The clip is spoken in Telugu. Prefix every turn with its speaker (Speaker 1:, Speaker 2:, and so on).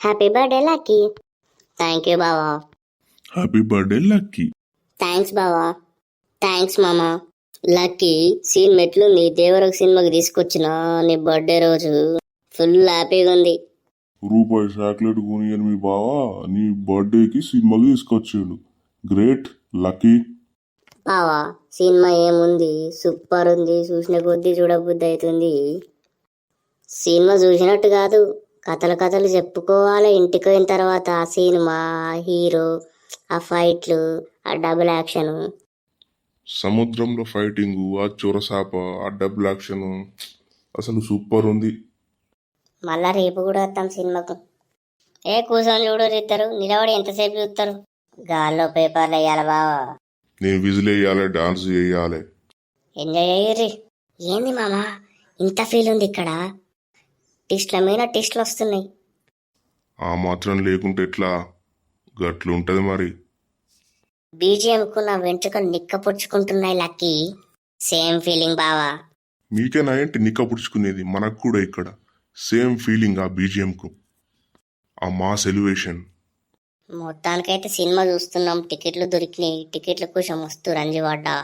Speaker 1: Happy birthday lucky. Thank you బావా.
Speaker 2: Happy birthday lucky.
Speaker 1: థ్యాంక్స్ బావా. థ్యాంక్స్ మామా. లక్కీ సీన్ మెట్లుంది, దేవరకు సినిమాకి తీసుకొచ్చిన నీ బర్త్డే రోజు ఫుల్ హ్యాపీగా ఉంది.
Speaker 2: రూపాయి చాక్లెట్ కొనియని మీ బావా నీ బర్త్డేకి సినిమాకి తీసుకొచ్చాడు. Great lucky.
Speaker 1: బావా సినిమా ఏముంది, సూపర్ ఉంది, చూసిన కొద్దీ చూడబుద్ధి అవుతుంది. సినిమా చూసినట్టు కాదు, కథలు కథలు చెప్పుకోవాలి ఇంటికి పోయిన తర్వాత. ఆ సినిమా, ఆ హీరో, ఆ ఫైట్లు, ఆ డబుల్ యాక్షన్.
Speaker 2: సముద్రంలో ఫైటింగ్, ఆ చొరసాప, ఆ డబుల్ యాక్షన్ అసలు సూపర్ ఉంది.
Speaker 1: మళ్ళా రేపు కూడా వస్తాం సినిమాకు. కూర్చొని చూడరు, ఇద్దరు నిలబడి ఎంతసేపు చూస్తారు. గాల్లో పేపర్లు వేయాలి బావా.
Speaker 2: నేను విజిల్ వేయాలి, డాన్స్ చేయాలి.
Speaker 1: ఎంజాయ్ అయ్యి. ఏంది మామా ఇంత ఫీల్ ఉంది ఇక్కడ? టెస్ట్ల మీద టెస్ట్లు వస్తున్నాయి.
Speaker 2: ఆ మాత్రం లేకుంటే ఎట్లా? గట్లుంటది మరి.
Speaker 1: బీజిఎంకు నా వెంట్రుకలు నిక్కపొడుచుకుంటున్నాయి లక్కీ. సేమ్ ఫీలింగ్ బావా.
Speaker 2: మీకేనా ఏంటి నిక్కపుడుచుకునేది? మనకు కూడా ఇక్కడ సేమ్ ఫీలింగ్. ఆ బీజిఎంకు, ఆ మాస్ ఎలివేషన్.
Speaker 1: మొత్తానికైతే సినిమా చూస్తున్నాం, టికెట్లు దొరికినాయి. టికెట్ల కోసం మస్తు రంజి పడ్డా.